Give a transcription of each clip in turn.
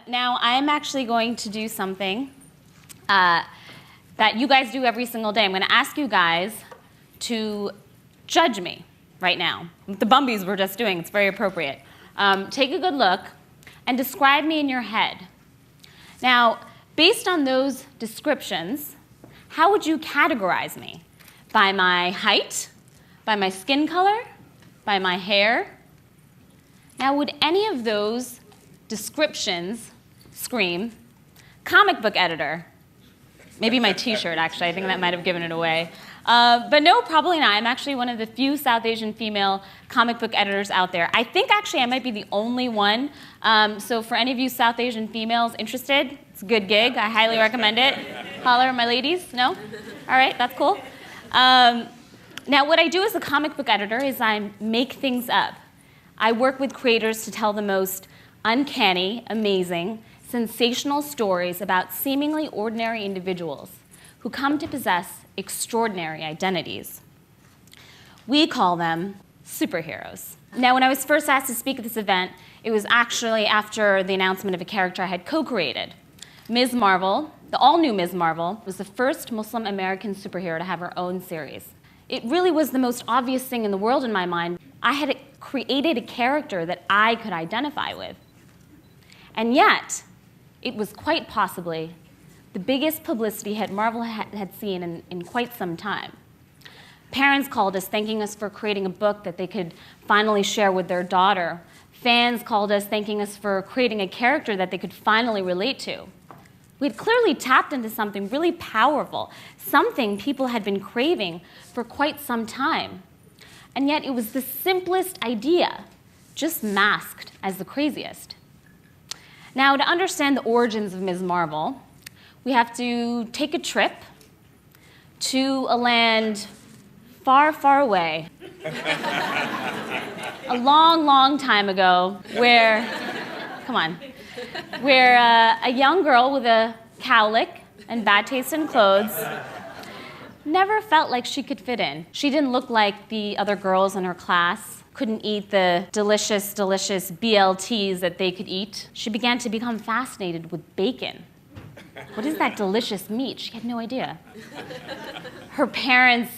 Now, I'm actually going to do something that you guys do every single day. I'm going to ask you guys to judge me right now. The Bumbies were just doing, it's very appropriate. Take a good look and describe me in your head. Now, based on those descriptions, how would you categorize me? By my height? By my skin color? By my hair? Now, would any of those descriptions scream comic book editor? Maybe my t-shirt, actually. I think that might have given it away. But no, probably not. I'm actually one of the few South Asian female comic book editors out there. I think actually I might be the only one. So for any of you South Asian females interested, it's a good gig. I highly recommend it. Holler at my ladies. No? All right, that's cool. Now, what I do as a comic book editor is I make things up. I work with creators to tell the most uncanny, amazing, sensational stories about seemingly ordinary individuals who come to possess extraordinary identities. We call them superheroes. Now, when I was first asked to speak at this event, it was actually after the announcement of a character I had co-created. Ms. Marvel, the all-new Ms. Marvel, was the first Muslim American superhero to have her own series. It really was the most obvious thing in the world in my mind. I had created a character that I could identify with. And yet, it was quite possibly the biggest publicity hit Marvel had seen in quite some time. Parents called us thanking us for creating a book that they could finally share with their daughter. Fans called us thanking us for creating a character that they could finally relate to. We had clearly tapped into something really powerful, something people had been craving for quite some time. And yet it was the simplest idea, just masked as the craziest. Now, to understand the origins of Ms. Marvel, we have to take a trip to a land far, far away. A long, long time ago, where a young girl with a cowlick and bad taste in clothes never felt like she could fit in. She didn't look like the other girls in her class, couldn't eat the delicious, delicious BLTs that they could eat. She began to become fascinated with bacon. What is that delicious meat? She had no idea. Her parents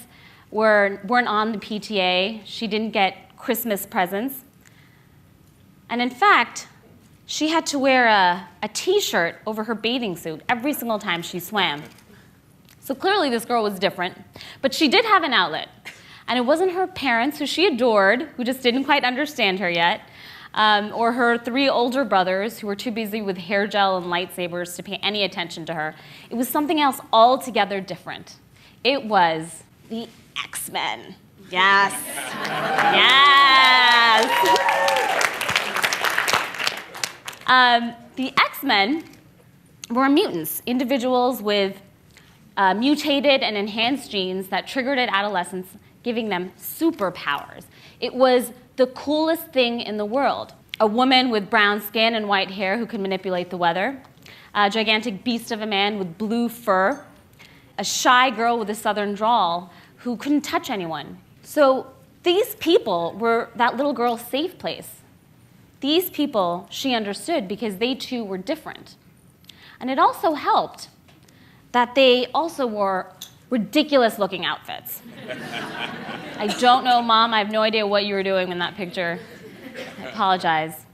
weren't on the PTA. She didn't get Christmas presents. And in fact, she had to wear a t-shirt over her bathing suit every single time she swam. So clearly this girl was different, but she did have an outlet. And it wasn't her parents, who she adored, who just didn't quite understand her yet, or her 3 older brothers, who were too busy with hair gel and lightsabers to pay any attention to her. It was something else altogether different. It was the X-Men. Yes. Yes. The X-Men were mutants, individuals with mutated and enhanced genes that triggered at adolescence, giving them superpowers. It was the coolest thing in the world. A woman with brown skin and white hair who could manipulate the weather, a gigantic beast of a man with blue fur, a shy girl with a southern drawl who couldn't touch anyone. So these people were that little girl's safe place. These people she understood because they too were different. And it also helped that they also wore ridiculous looking outfits. I don't know, Mom, I have no idea what you were doing in that picture. I apologize.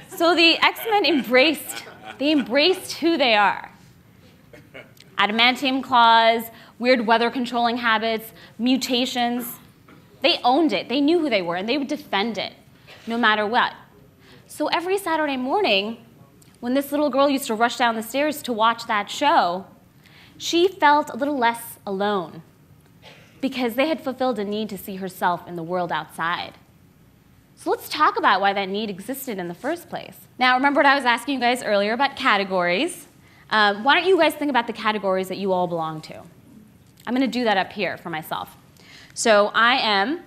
So the X-Men embraced who they are. Adamantium claws, weird weather controlling habits, mutations. They owned it. They knew who they were, and they would defend it no matter what. So every Saturday morning, when this little girl used to rush down the stairs to watch that show, she felt a little less alone because they had fulfilled a need to see herself in the world outside. So let's talk about why that need existed in the first place. Now, remember what I was asking you guys earlier about categories. Why don't you guys think about the categories that you all belong to? I'm going to do that up here for myself. So I am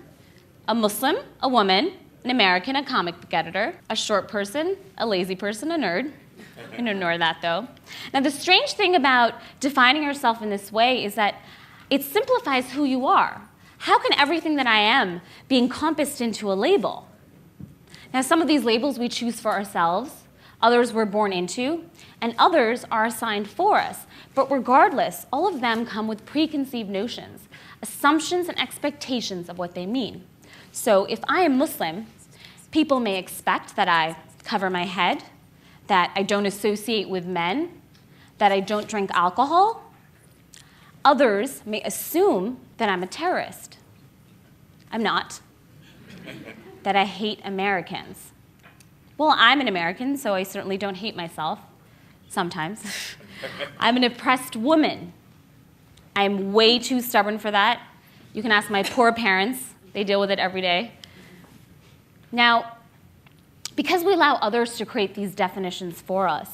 a Muslim, a woman, an American, a comic book editor, a short person, a lazy person, a nerd. I'm going to ignore that, though. Now, the strange thing about defining yourself in this way is that it simplifies who you are. How can everything that I am be encompassed into a label? Now, some of these labels we choose for ourselves, others we're born into, and others are assigned for us. But regardless, all of them come with preconceived notions, assumptions, and expectations of what they mean. So if I am Muslim, people may expect that I cover my head, that I don't associate with men, that I don't drink alcohol. Others may assume that I'm a terrorist. I'm not. That I hate Americans. Well, I'm an American, so I certainly don't hate myself, sometimes. I'm an oppressed woman. I'm way too stubborn for that. You can ask my poor parents. They deal with it every day. Now, because we allow others to create these definitions for us,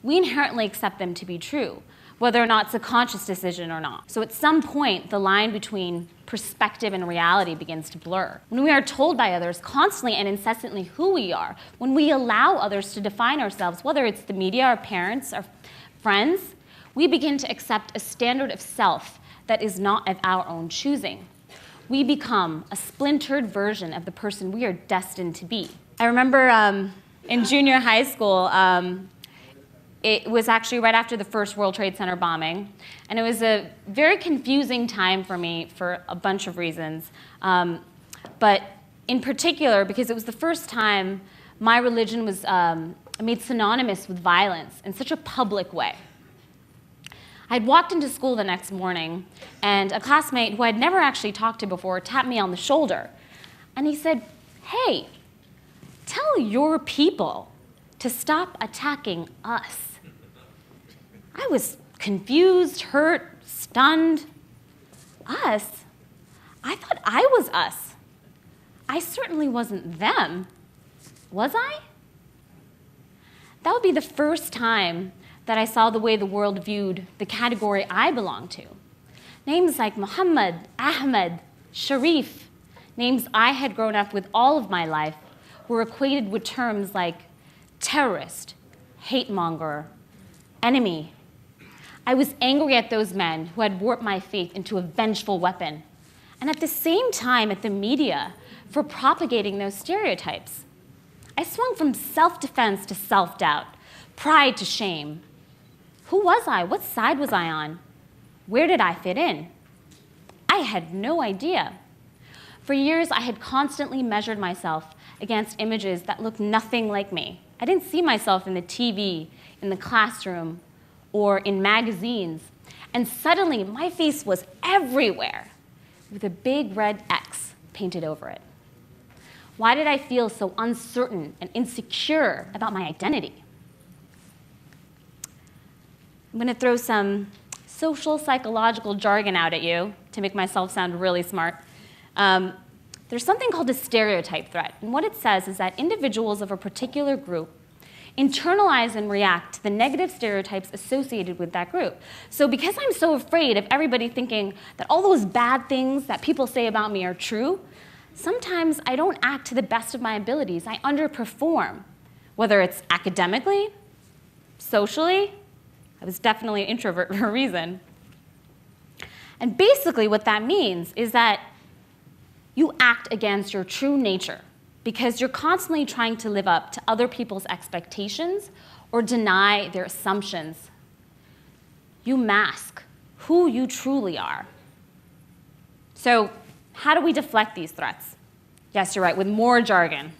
we inherently accept them to be true, whether or not it's a conscious decision or not. So at some point, the line between perspective and reality begins to blur. When we are told by others constantly and incessantly who we are, when we allow others to define ourselves, whether it's the media, our parents, our friends, we begin to accept a standard of self that is not of our own choosing. We become a splintered version of the person we are destined to be. I remember in junior high school, it was actually right after the first World Trade Center bombing, and it was a very confusing time for me for a bunch of reasons. But in particular, because it was the first time my religion was made synonymous with violence in such a public way. I'd walked into school the next morning, and a classmate who I'd never actually talked to before tapped me on the shoulder, and he said, "Hey, tell your people to stop attacking us." I was confused, hurt, stunned. Us? I thought I was us. I certainly wasn't them. Was I? That would be the first time that I saw the way the world viewed the category I belong to. Names like Muhammad, Ahmed, Sharif, names I had grown up with all of my life, were equated with terms like terrorist, hate monger, enemy. I was angry at those men who had warped my faith into a vengeful weapon, and at the same time at the media for propagating those stereotypes. I swung from self-defense to self-doubt, pride to shame. Who was I? What side was I on? Where did I fit in? I had no idea. For years, I had constantly measured myself against images that looked nothing like me. I didn't see myself in the TV, in the classroom, or in magazines. And suddenly, my face was everywhere with a big red X painted over it. Why did I feel so uncertain and insecure about my identity? I'm going to throw some social psychological jargon out at you to make myself sound really smart. There's something called a stereotype threat. And what it says is that individuals of a particular group internalize and react to the negative stereotypes associated with that group. So because I'm so afraid of everybody thinking that all those bad things that people say about me are true, sometimes I don't act to the best of my abilities. I underperform, whether it's academically, socially. I was definitely an introvert for a reason. And basically what that means is that you act against your true nature because you're constantly trying to live up to other people's expectations or deny their assumptions. You mask who you truly are. So how do we deflect these threats? Yes, you're right, with more jargon.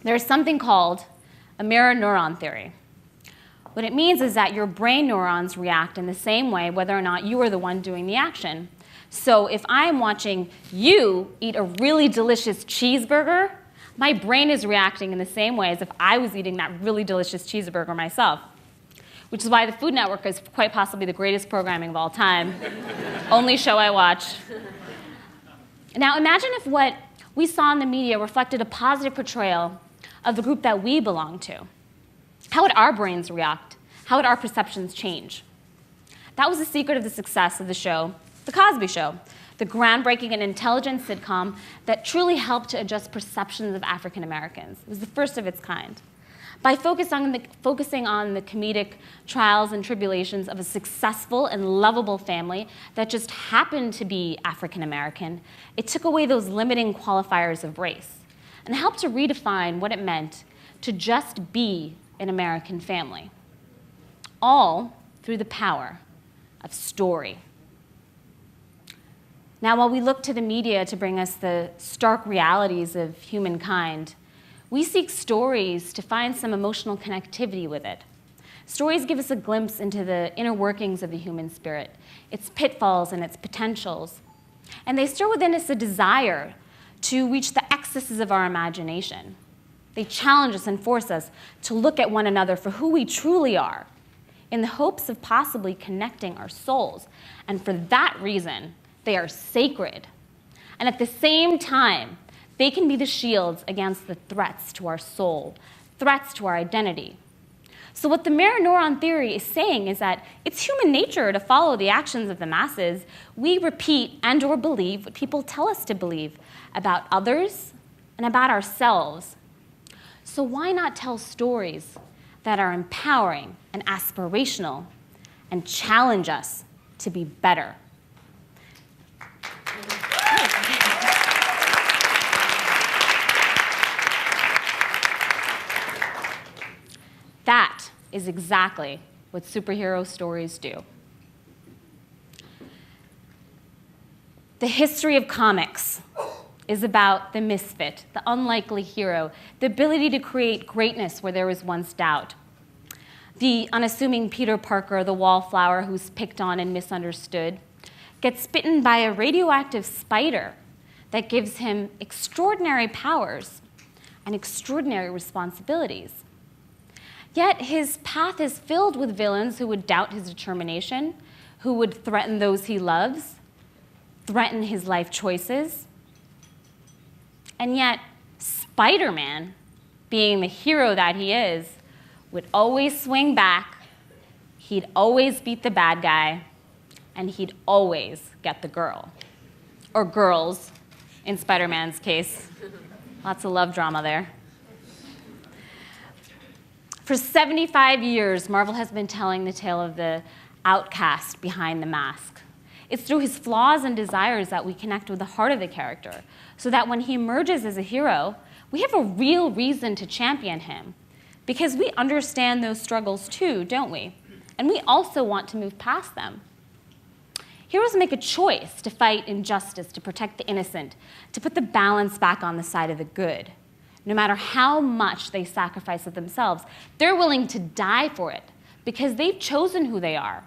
There's something called a mirror neuron theory. What it means is that your brain neurons react in the same way whether or not you are the one doing the action. So if I'm watching you eat a really delicious cheeseburger, my brain is reacting in the same way as if I was eating that really delicious cheeseburger myself, which is why the Food Network is quite possibly the greatest programming of all time. Only show I watch. Now imagine if what we saw in the media reflected a positive portrayal of the group that we belong to. How would our brains react? How would our perceptions change? That was the secret of the success of the show The Cosby Show, the groundbreaking and intelligent sitcom that truly helped to adjust perceptions of African Americans. It was the first of its kind. By focusing on the comedic trials and tribulations of a successful and lovable family that just happened to be African American, it took away those limiting qualifiers of race and helped to redefine what it meant to just be an American family. All through the power of story. Now, while we look to the media to bring us the stark realities of humankind, we seek stories to find some emotional connectivity with it. Stories give us a glimpse into the inner workings of the human spirit, its pitfalls and its potentials. And they stir within us a desire to reach the excesses of our imagination. They challenge us and force us to look at one another for who we truly are, in the hopes of possibly connecting our souls. And for that reason, they are sacred. And at the same time, they can be the shields against the threats to our soul, threats to our identity. So what the mirror neuron theory is saying is that it's human nature to follow the actions of the masses. We repeat and or believe what people tell us to believe about others and about ourselves. So why not tell stories that are empowering and aspirational and challenge us to be better? That is exactly what superhero stories do. The history of comics is about the misfit, the unlikely hero, the ability to create greatness where there was once doubt. The unassuming Peter Parker, the wallflower who's picked on and misunderstood, gets bitten by a radioactive spider that gives him extraordinary powers and extraordinary responsibilities. Yet his path is filled with villains who would doubt his determination, who would threaten those he loves, threaten his life choices. And yet, Spider-Man, being the hero that he is, would always swing back, he'd always beat the bad guy, and he'd always get the girl. Or girls, in Spider-Man's case. Lots of love drama there. For 75 years, Marvel has been telling the tale of the outcast behind the mask. It's through his flaws and desires that we connect with the heart of the character, so that when he emerges as a hero, we have a real reason to champion him. Because we understand those struggles too, don't we? And we also want to move past them. Heroes make a choice to fight injustice, to protect the innocent, to put the balance back on the side of the good. No matter how much they sacrifice of themselves, they're willing to die for it because they've chosen who they are,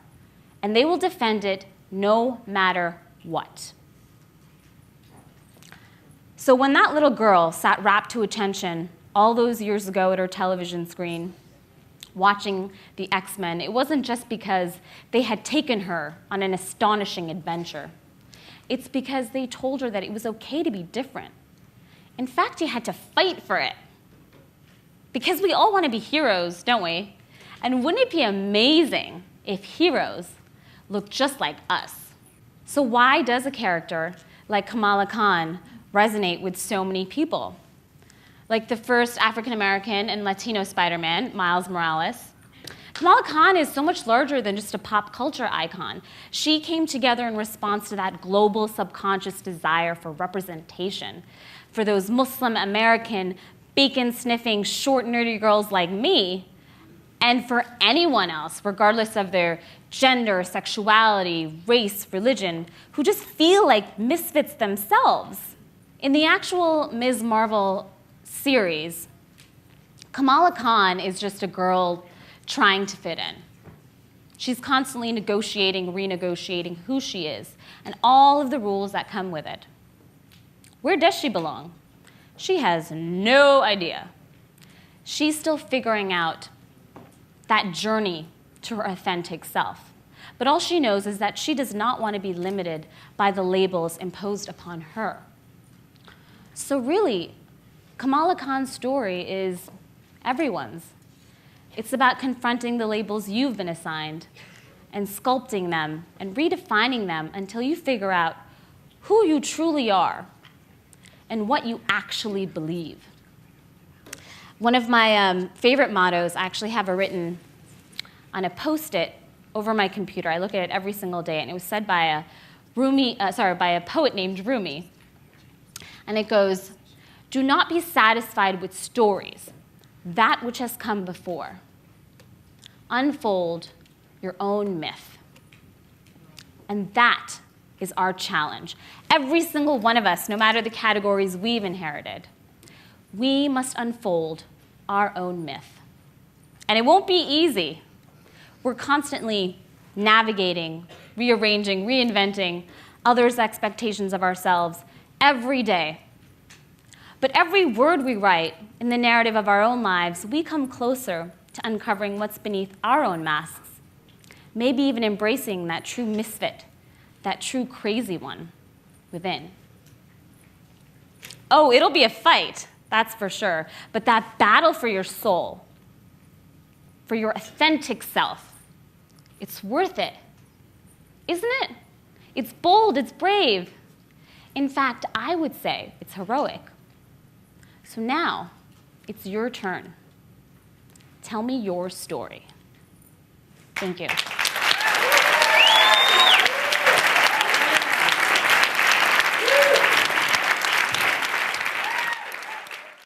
and they will defend it no matter what. So when that little girl sat rapt to attention all those years ago at her television screen, watching the X-Men, it wasn't just because they had taken her on an astonishing adventure. It's because they told her that it was okay to be different. In fact, you had to fight for it. Because we all want to be heroes, don't we? And wouldn't it be amazing if heroes looked just like us? So why does a character like Kamala Khan resonate with so many people? Like the first African-American and Latino Spiderman, Miles Morales. Kamala Khan is so much larger than just a pop culture icon. She came together in response to that global subconscious desire for representation, for those Muslim American, bacon-sniffing, short, nerdy girls like me, and for anyone else, regardless of their gender, sexuality, race, religion, who just feel like misfits themselves. In the actual Ms. Marvel series, Kamala Khan is just a girl trying to fit in. She's constantly negotiating, renegotiating who she is, and all of the rules that come with it. Where does she belong? She has no idea. She's still figuring out that journey to her authentic self. But all she knows is that she does not want to be limited by the labels imposed upon her. So really, Kamala Khan's story is everyone's. It's about confronting the labels you've been assigned and sculpting them and redefining them until you figure out who you truly are and what you actually believe. One of my favorite mottos, I actually have it written on a Post-it over my computer. I look at it every single day, and it was said by a poet named Rumi. And it goes, "Do not be satisfied with stories, that which has come before. Unfold your own myth." And that is our challenge. Every single one of us, no matter the categories we've inherited, we must unfold our own myth. And it won't be easy. We're constantly navigating, rearranging, reinventing others' expectations of ourselves every day. But every word we write in the narrative of our own lives, we come closer to uncovering what's beneath our own masks, maybe even embracing that true misfit, that true crazy one within. Oh, it'll be a fight, that's for sure. But that battle for your soul, for your authentic self, it's worth it, isn't it? It's bold, it's brave. In fact, I would say it's heroic. So now, it's your turn. Tell me your story. Thank you.